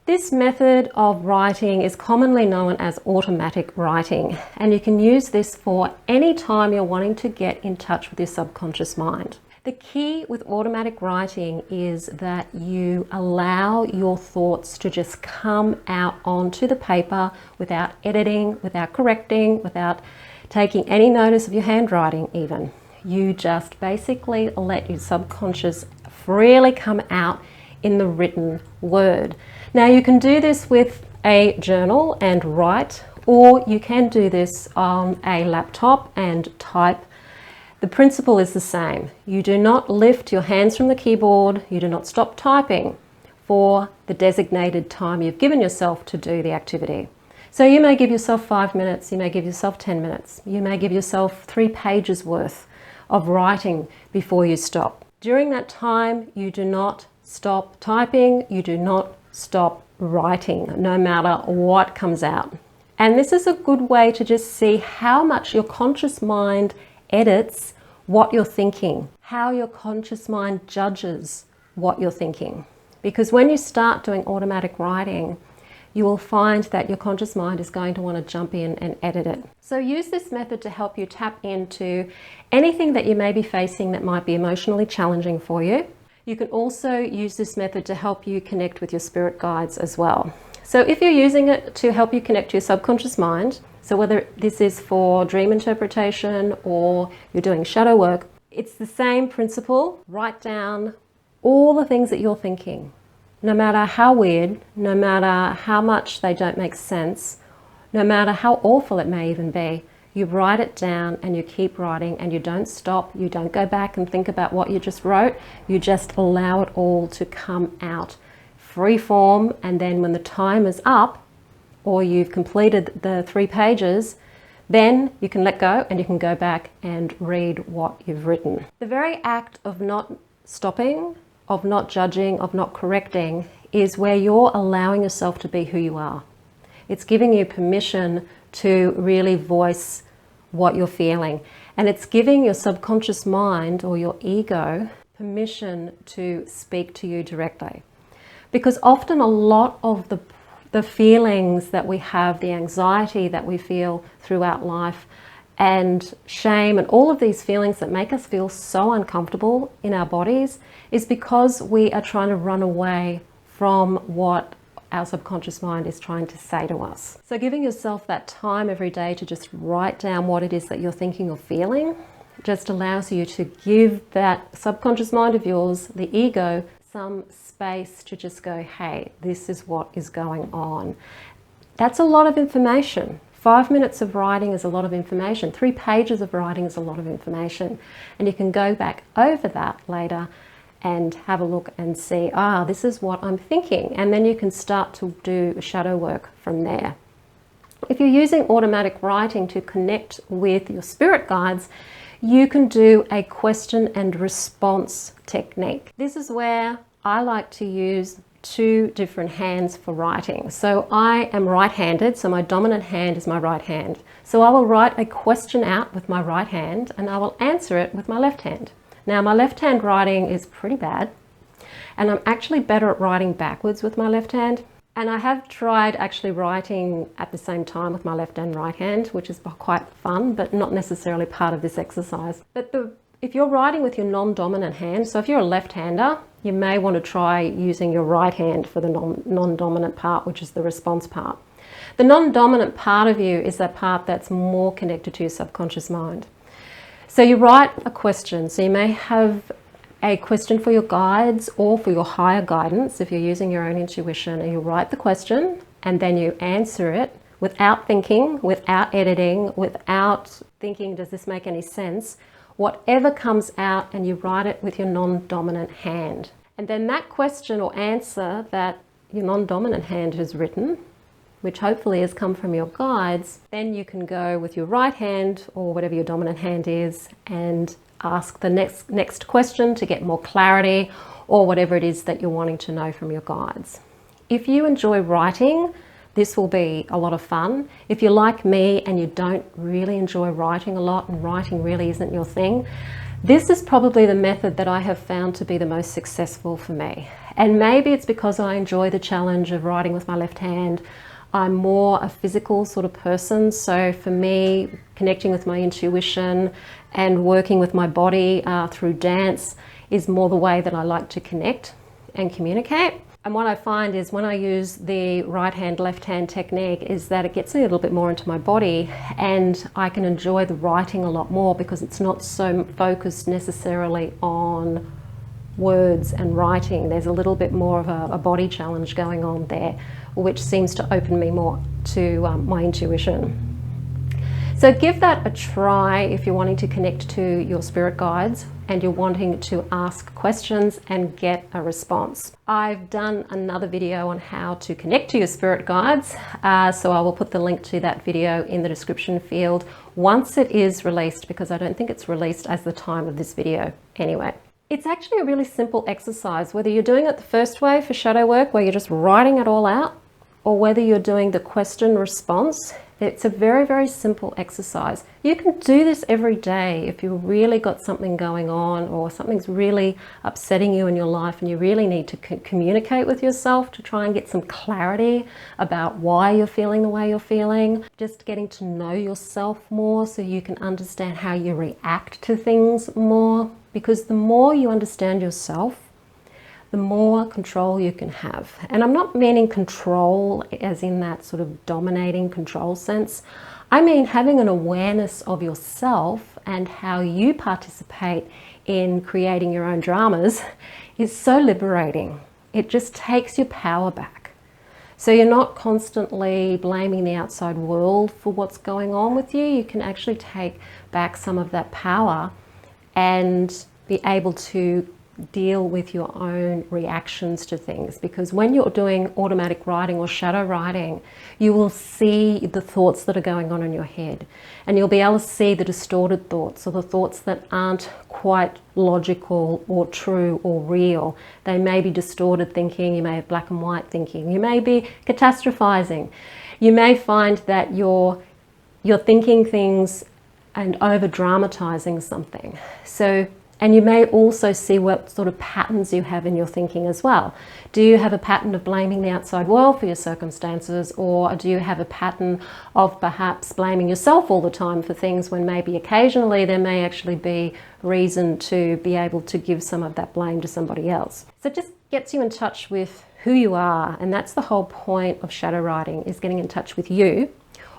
This method of writing is commonly known as automatic writing, and you can use this for any time you're wanting to get in touch with your subconscious mind. The key with automatic writing is that you allow your thoughts to just come out onto the paper without editing, without correcting, without taking any notice of your handwriting even. You just basically let your subconscious freely come out in the written word. Now you can do this with a journal and write, or you can do this on a laptop and type. The principle is the same. You do not lift your hands from the keyboard, you do not stop typing for the designated time you've given yourself to do the activity. So you may give yourself 5 minutes, you may give yourself 10 minutes, you may give yourself 3 pages worth of writing before you stop. During that time, you do not stop typing, you do not stop writing, no matter what comes out. And this is a good way to just see how much your conscious mind edits what you're thinking, how your conscious mind judges what you're thinking. Because when you start doing automatic writing, you will find that your conscious mind is going to want to jump in and edit it. So use this method to help you tap into anything that you may be facing that might be emotionally challenging for you. You can also use this method to help you connect with your spirit guides as well. So if you're using it to help you connect to your subconscious mind, so whether this is for dream interpretation or you're doing shadow work, it's the same principle. Write down all the things that you're thinking, no matter how weird, no matter how much they don't make sense, no matter how awful it may even be. You write it down and you keep writing and you don't stop. You don't go back and think about what you just wrote. You just allow it all to come out free form, and then when the time is up or you've completed the 3 pages, then you can let go and you can go back and read what you've written. The very act of not stopping, of not judging, of not correcting is where you're allowing yourself to be who you are. It's giving you permission to really voice what you're feeling. And it's giving your subconscious mind or your ego permission to speak to you directly. Because often a lot of the feelings that we have, the anxiety that we feel throughout life, and shame and all of these feelings that make us feel so uncomfortable in our bodies is because we are trying to run away from what our subconscious mind is trying to say to us. So giving yourself that time every day to just write down what it is that you're thinking or feeling just allows you to give that subconscious mind of yours, the ego, some space to just go, hey, this is what is going on. That's a lot of information. 5 minutes of writing is a lot of information. 3 pages of writing is a lot of information. And you can go back over that later and have a look and see, this is what I'm thinking. And then you can start to do shadow work from there. If you're using automatic writing to connect with your spirit guides, you can do a question and response technique. This is where I like to use 2 different hands for writing. So I am right-handed, so my dominant hand is my right hand. So I will write a question out with my right hand and I will answer it with my left hand. Now my left hand writing is pretty bad, and I'm actually better at writing backwards with my left hand. And I have tried actually writing at the same time with my left and right hand, which is quite fun, but not necessarily part of this exercise. But if you're writing with your non-dominant hand, so if you're a left-hander, you may want to try using your right hand for the non-dominant part, which is the response part. The non-dominant part of you is that part that's more connected to your subconscious mind. So you write a question. So you may have a question for your guides or for your higher guidance if you're using your own intuition, and you write the question and then you answer it without thinking, without editing, without thinking, does this make any sense? Whatever comes out, and you write it with your non-dominant hand. And then that question or answer that your non-dominant hand has written, which hopefully has come from your guides, then you can go with your right hand or whatever your dominant hand is and ask the next question to get more clarity or whatever it is that you're wanting to know from your guides. If you enjoy writing, this will be a lot of fun. If you're like me and you don't really enjoy writing a lot and writing really isn't your thing, This is probably the method that I have found to be the most successful for me. And maybe it's because I enjoy the challenge of writing with my left hand. I'm more a physical sort of person, so for me, connecting with my intuition and working with my body through dance is more the way that I like to connect and communicate. And what I find is when I use the right hand, left hand technique is that it gets me a little bit more into my body, and I can enjoy the writing a lot more because it's not so focused necessarily on words and writing. There's a little bit more of a body challenge going on there, which seems to open me more to my intuition. So give that a try if you're wanting to connect to your spirit guides and you're wanting to ask questions and get a response. I've done another video on how to connect to your spirit guides, so I will put the link to that video in the description field once it is released, because I don't think it's released as the time of this video anyway. It's actually a really simple exercise, whether you're doing it the first way for shadow work where you're just writing it all out, or whether you're doing the question response. It's a very, very simple exercise. You can do this every day if you've really got something going on or something's really upsetting you in your life and you really need to communicate with yourself to try and get some clarity about why you're feeling the way you're feeling. Just getting to know yourself more so you can understand how you react to things more, because the more you understand yourself, the more control you can have. And I'm not meaning control as in that sort of dominating control sense. I mean having an awareness of yourself and how you participate in creating your own dramas is so liberating. It just takes your power back. So you're not constantly blaming the outside world for what's going on with you. You can actually take back some of that power and be able to deal with your own reactions to things, because when you're doing automatic writing or shadow writing, you will see the thoughts that are going on in your head, and you'll be able to see the distorted thoughts or the thoughts that aren't quite logical or true or real. They may be distorted thinking, you may have black and white thinking, you may be catastrophizing, you may find that you're thinking things and over dramatizing something. And you may also see what sort of patterns you have in your thinking as well. Do you have a pattern of blaming the outside world for your circumstances, or do you have a pattern of perhaps blaming yourself all the time for things when maybe occasionally there may actually be reason to be able to give some of that blame to somebody else? So it just gets you in touch with who you are, and that's the whole point of shadow writing, is getting in touch with you.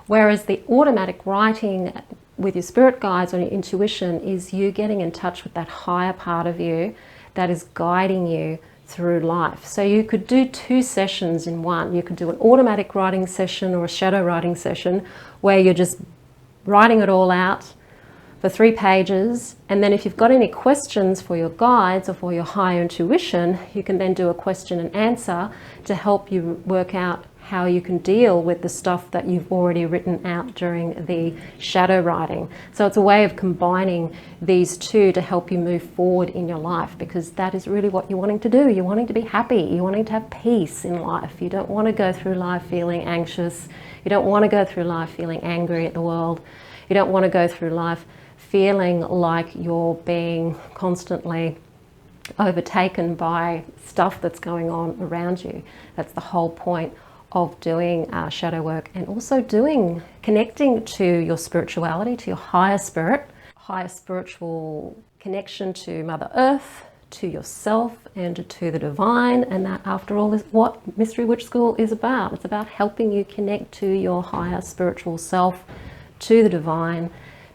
Whereas the automatic writing with your spirit guides or your intuition is you getting in touch with that higher part of you that is guiding you through life. So you could do 2 sessions in one. You could do an automatic writing session or a shadow writing session where you're just writing it all out for 3 pages, and then if you've got any questions for your guides or for your higher intuition, you can then do a question and answer to help you work out how you can deal with the stuff that you've already written out during the shadow writing. So it's a way of combining these 2 to help you move forward in your life, because that is really what you're wanting to do. You're wanting to be happy. You're wanting to have peace in life. You don't want to go through life feeling anxious. You don't want to go through life feeling angry at the world. You don't want to go through life feeling like you're being constantly overtaken by stuff that's going on around you. That's the whole point of doing shadow work, and also connecting to your spirituality, to your higher spiritual connection to Mother Earth, to yourself and to the divine. And that, after all, is what Mystery Witch School is about. It's about helping you connect to your higher spiritual self, to the divine,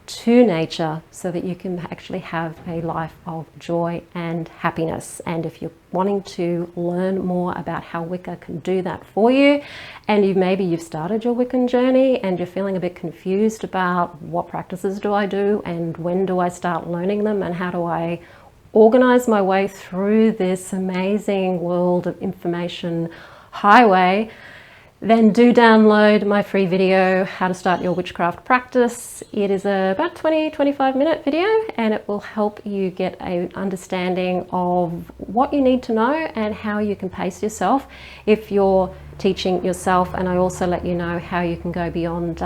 to nature, so that you can actually have a life of joy and happiness. And if you're wanting to learn more about how Wicca can do that for you, and maybe you've started your Wiccan journey and you're feeling a bit confused about what practices do I do and when do I start learning them and how do I organize my way through this amazing world of information highway, then do download my free video, How to Start Your Witchcraft Practice. It is about 20-25 minute video, and it will help you get an understanding of what you need to know and how you can pace yourself if you're teaching yourself. And I also let you know how you can go beyond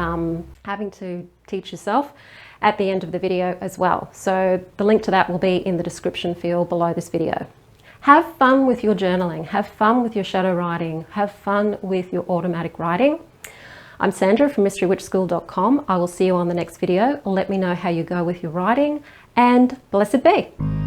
having to teach yourself at the end of the video as well. So the link to that will be in the description field below this video. Have fun with your journaling, have fun with your shadow writing, have fun with your automatic writing. I'm Sandra from mysterywitchschool.com. I will see you on the next video. Let me know how you go with your writing, and blessed be.